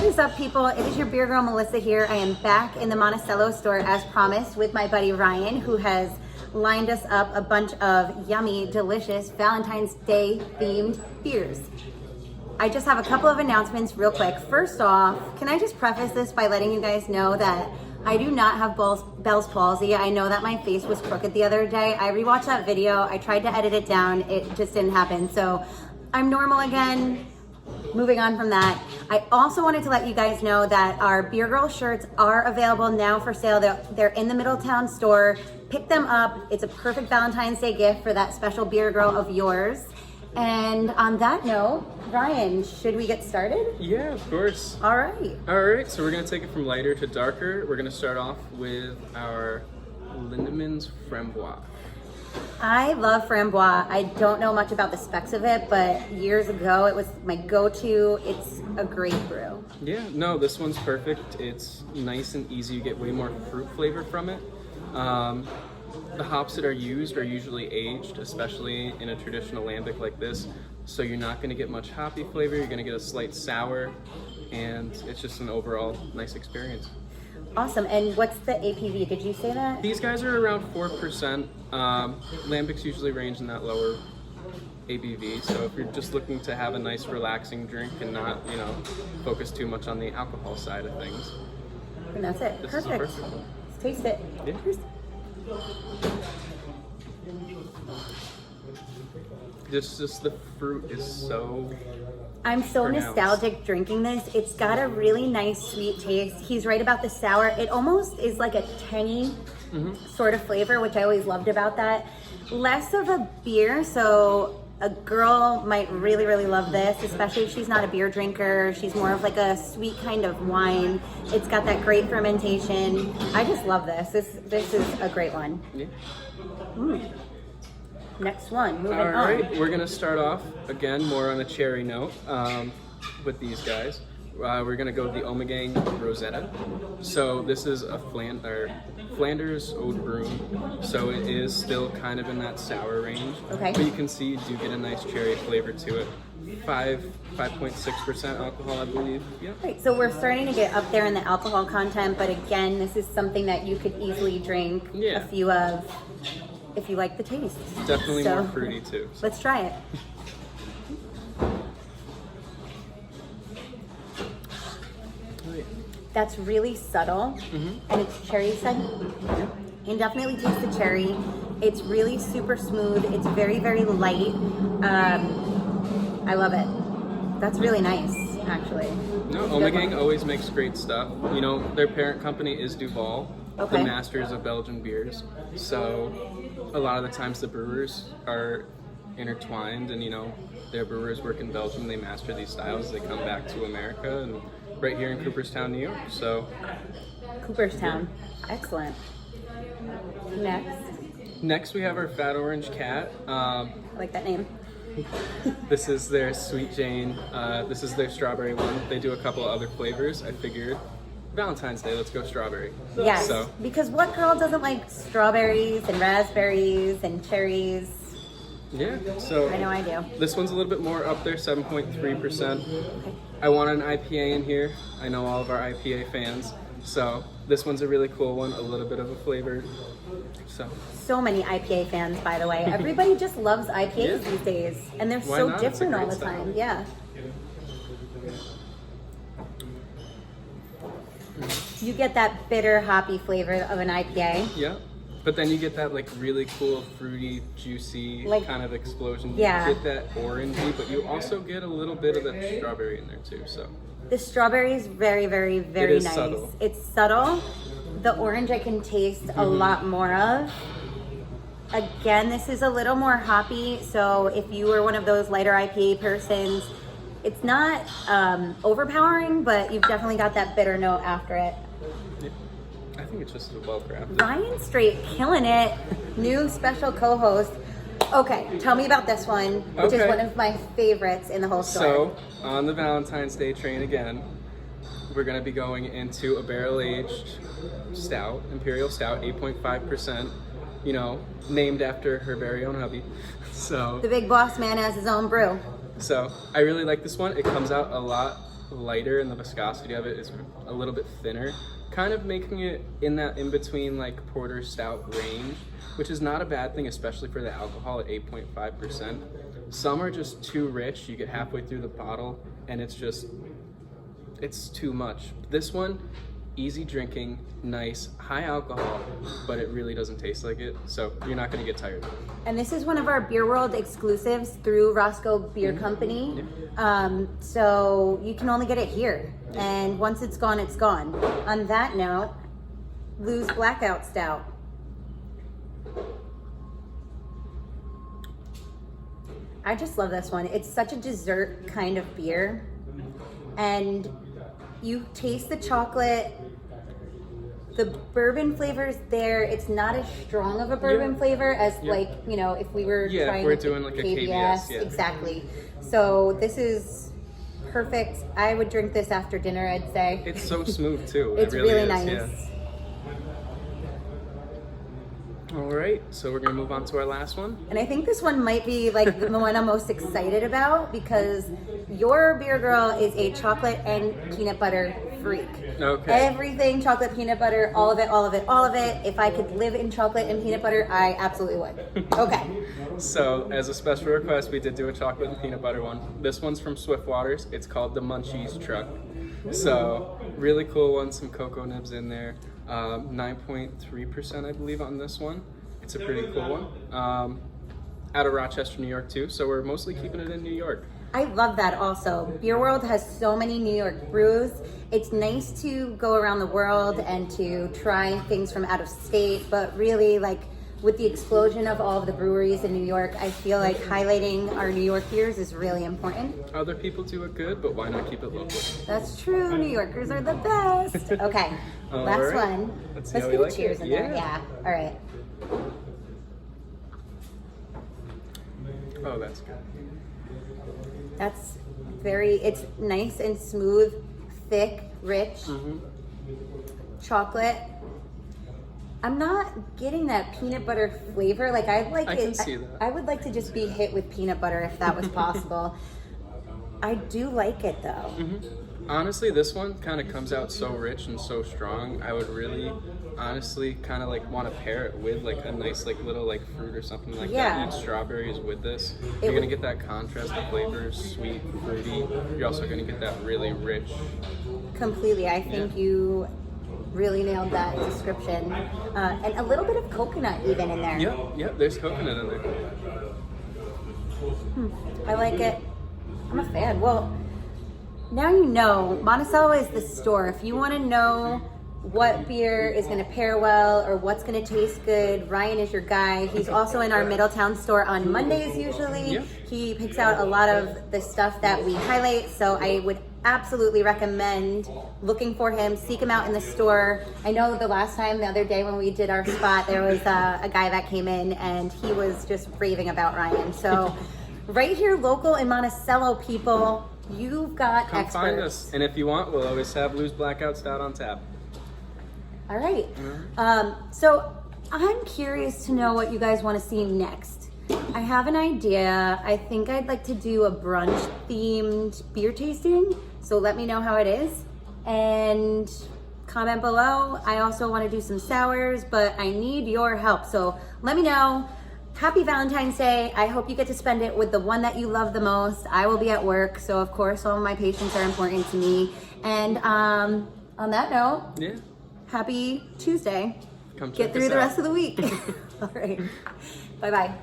What is up, people? It is your beer girl Melissa here. I am back in the Monticello store as promised with my buddy Ryan, who has lined us up a bunch of yummy, delicious Valentine's Day themed beers. I just have a couple of announcements real quick. First off, can I just preface this by letting you guys know that I do not have Bell's palsy. I know that my face was crooked the other day. I rewatched that video. I tried to edit it down. It just didn't happen. So I'm normal again. Moving on from that, I also wanted to let you guys know that our Beer Girl shirts are available now for sale. They're in the Middletown store. Pick them up. It's a perfect Valentine's Day gift for that special beer girl of yours. And on that note, Ryan, should we get started? Yeah, of course. All right. All right, so we're going to take it from lighter to darker. We're going to start off with our Lindemann's Framboise. I love Framboise. I don't know much about the specs of it, but years ago it was my go-to. It's a great brew. Yeah, no, this one's perfect. It's nice and easy. You get way more fruit flavor from it. The hops that are used are usually aged, especially in a traditional lambic like this. So you're not going to get much hoppy flavor. You're going to get a slight sour, and it's just an overall nice experience. Awesome. And what's the APV? Did you say that? These guys are around 4%. Lambics usually range in that lower ABV. So if you're just looking to have a nice relaxing drink and not, focus too much on the alcohol side of things. And that's it. This is Perfect. perfect. Let's taste it. Yeah. Just the fruit is so... I'm so pronounced. nostalgic drinking this. It's got a really nice sweet taste. He's right about the sour. It almost is like a tangy sort of flavor, which I always loved about that. Less of a beer, so a girl might really, really love this, especially if she's not a beer drinker. She's more of like a sweet kind of wine. It's got that great fermentation. I just love this. This is a great one. Yeah. Next one, moving All on. right, we're gonna start off again more on a cherry note with these guys. We're gonna go with the Ommegang Rosetta. So this is a Flanders Oud Broom, so it is still kind of in that sour range. Okay. But you can see you do get a nice cherry flavor to it. 5.6% alcohol, I believe. Yep. Right, so we're starting to get up there in the alcohol content, but again, this is something that you could easily drink a few of if you like the taste. Definitely more fruity too. So. Let's try it. That's really subtle, and it's cherry, you said? Yeah. You can definitely taste the cherry. It's really super smooth. It's very, very light. I love it. That's really nice, actually. No, Ommegang always makes great stuff. Their parent company is Duval, Okay. the masters of Belgian beers. So a lot of the times the brewers are intertwined, and their brewers work in Belgium. They master these styles. They come back to America and right here in Cooperstown, New York. So Cooperstown. Excellent. Next we have our Fat Orange Cat. I like that name. This is their Sweet Jane. This is their strawberry one. They do a couple of other flavors. I figured Valentine's Day, let's go strawberry. Yes, So, because what girl doesn't like strawberries and raspberries and cherries? yeah, so I know I do. this one's a little bit more up there, 7.3%. Okay. I wanted an IPA in here. I know all of our IPA fans. So this one's a really cool one, a little bit of a flavor. So many IPA fans, by the way. Everybody just loves IPAs these days, and they're Why so not? It's a different all great the style. time. Yeah. You get that bitter, hoppy flavor of an IPA. Yeah. But then you get that really cool, fruity, juicy kind of explosion. Yeah. You get that orangey, but you also get a little bit of that strawberry in there too. So The strawberry is very, very, very is nice. subtle. It's subtle. The orange I can taste a lot more of. Again, this is a little more hoppy, so if you were one of those lighter IPA persons, it's not overpowering, but you've definitely got that bitter note after it. yeah. I think it's just well crafted. Ryan straight killing it. New special co-host. Okay, tell me about this one, which is one of my favorites in the whole store. So, on the Valentine's Day train again, we're going to be going into a barrel-aged stout, Imperial Stout, 8.5%, named after her very own hubby. So The big boss man has his own brew. So I really like this one. It comes out a lot lighter and the viscosity of it is a little bit thinner, kind of making it in that in between like porter stout range, which is not a bad thing, especially for the alcohol at 8.5%. Some are just too rich. You get halfway through the bottle and it's too much. This one, easy drinking, nice, high alcohol, but it really doesn't taste like it, so you're not going to get tired of it. And this is one of our Beer World exclusives through Roscoe Beer Company. So you can only get it here. And once it's gone, it's gone. On that note, Lou's Blackout Stout. I just love this one. It's such a dessert kind of beer. And you taste the chocolate. The bourbon flavor's there. It's not as strong of a bourbon flavor as like, you know, if we were trying if we're doing like a KBS. Exactly. So this is perfect. I would drink this after dinner, I'd say. It's so smooth too. It's it really really is, nice. Yeah. All right, so we're gonna move on to our last one. And I think this one might be like the one I'm most excited about because your beer girl is a chocolate and peanut butter freak. Okay. Everything chocolate, peanut butter, all of it, all of it, all of it. If I could live in chocolate and peanut butter, I absolutely would. Okay. So as a special request, we did do a chocolate and peanut butter one. This one's from Swiftwater's. It's called the Munchies Truck. So really cool one, some cocoa nibs in there. 9.3% I believe on this one. It's a pretty cool one. Out of Rochester, New York too. So we're mostly keeping it in New York. I love that also. Beer World has so many New York brews. It's nice to go around the world and to try things from out of state, but really like with the explosion of all of the breweries in New York, I feel like highlighting our New York beers is really important. Other people do it good, but why not keep it local? That's true. New Yorkers are the best. Okay, last right. one. Let's get see how we a like cheers it. in there. Yeah. All right. Oh, that's good. That's it's nice and smooth, thick, rich, chocolate. I'm not getting that peanut butter flavor. Like I can see that. I would like to just be hit with peanut butter if that was possible. I do like it though. Honestly, this one kind of comes out so rich and so strong. I would really, honestly, kind of like want to pair it with like a nice like little like fruit or something like that. Eat strawberries with this. You're gonna get that contrast of flavors, sweet, fruity. You're also gonna get that really rich. Completely. I think you really nailed that description. And a little bit of coconut even in there. Yep, there's coconut in there. I like it. I'm a fan. Well, now you know, Monticello is the store. If you want to know what beer is going to pair well or what's going to taste good, Ryan is your guy. He's also in our Middletown store on Mondays usually. He picks out a lot of the stuff that we highlight, so I would absolutely recommend looking for him. Seek him out in the store. I know the other day when we did our spot, there was a guy that came in and he was just raving about Ryan. So right here local in Monticello, people, you've got Come experts. find us. And if you want, we'll always have Lou's Blackout Stout on tap. All right. So I'm curious to know what you guys want to see next. I have an idea. I think I'd like to do a brunch themed beer tasting. So let me know how it is and comment below. I also want to do some sours, but I need your help. So let me know. Happy Valentine's Day. I hope you get to spend it with the one that you love the most. I will be at work, so of course all of my patients are important to me. And on that note, happy Tuesday. Come check Get through us the out. rest of the week. All right. Bye-bye.